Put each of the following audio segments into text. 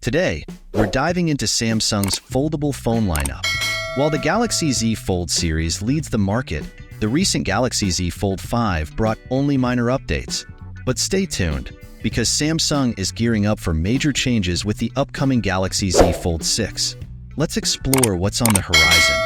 Today, we're diving into Samsung's foldable phone lineup. While the Galaxy Z Fold series leads the market, the recent Galaxy Z Fold 5 brought only minor updates. But stay tuned, because Samsung is gearing up for major changes with the upcoming Galaxy Z Fold 6. Let's explore what's on the horizon.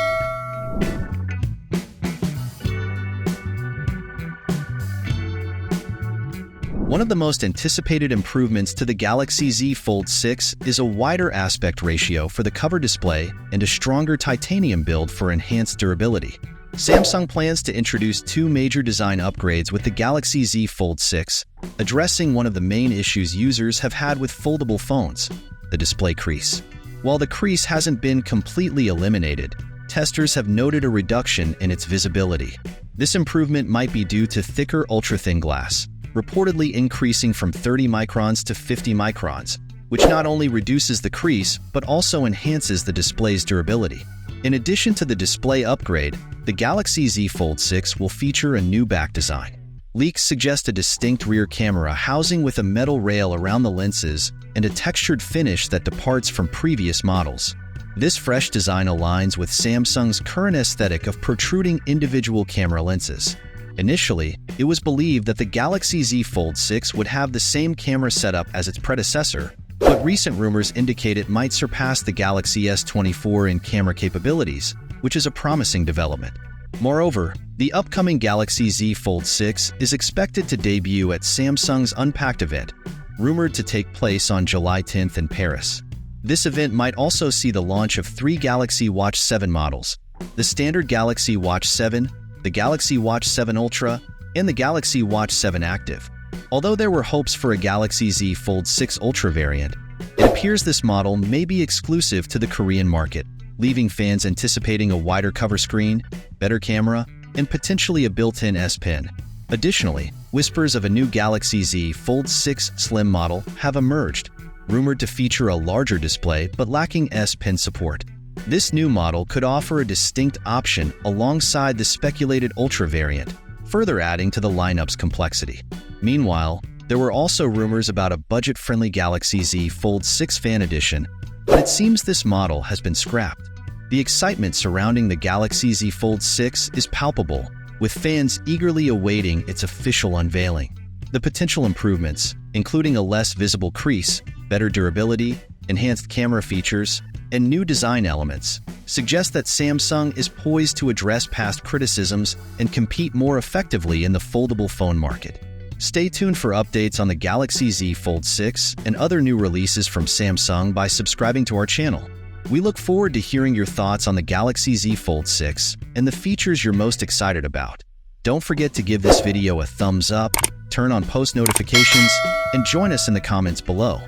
One of the most anticipated improvements to the Galaxy Z Fold 6 is a wider aspect ratio for the cover display and a stronger titanium build for enhanced durability. Samsung plans to introduce two major design upgrades with the Galaxy Z Fold 6, addressing one of the main issues users have had with foldable phones, the display crease. While the crease hasn't been completely eliminated, testers have noted a reduction in its visibility. This improvement might be due to thicker ultra-thin glass, reportedly increasing from 30 microns to 50 microns, which not only reduces the crease but also enhances the display's durability. In addition to the display upgrade, the Galaxy Z Fold 6 will feature a new back design. Leaks suggest a distinct rear camera housing with a metal rail around the lenses and a textured finish that departs from previous models. This fresh design aligns with Samsung's current aesthetic of protruding individual camera lenses. Initially, it was believed that the Galaxy Z Fold 6 would have the same camera setup as its predecessor, but recent rumors indicate it might surpass the Galaxy S24 in camera capabilities, which is a promising development. Moreover, the upcoming Galaxy Z Fold 6 is expected to debut at Samsung's Unpacked Event, rumored to take place on July 10th in Paris. This event might also see the launch of three Galaxy Watch 7 models: the standard Galaxy Watch 7, the Galaxy Watch 7 Ultra, and the Galaxy Watch 7 Active. Although there were hopes for a Galaxy Z Fold 6 Ultra variant, it appears this model may be exclusive to the Korean market, leaving fans anticipating a wider cover screen, better camera, and potentially a built-in S Pen. Additionally, whispers of a new Galaxy Z Fold 6 Slim model have emerged, rumored to feature a larger display but lacking S Pen support. This new model could offer a distinct option alongside the speculated Ultra variant, further adding to the lineup's complexity. Meanwhile, there were also rumors about a budget-friendly Galaxy Z Fold 6 Fan Edition, but it seems this model has been scrapped. The excitement surrounding the Galaxy Z Fold 6 is palpable, with fans eagerly awaiting its official unveiling. The potential improvements, including a less visible crease, better durability, enhanced camera features, and new design elements, suggest that Samsung is poised to address past criticisms and compete more effectively in the foldable phone market. Stay tuned for updates on the Galaxy Z Fold 6 and other new releases from Samsung by subscribing to our channel. We look forward to hearing your thoughts on the Galaxy Z Fold 6 and the features you're most excited about. Don't forget to give this video a thumbs up, turn on post notifications, and join us in the comments below.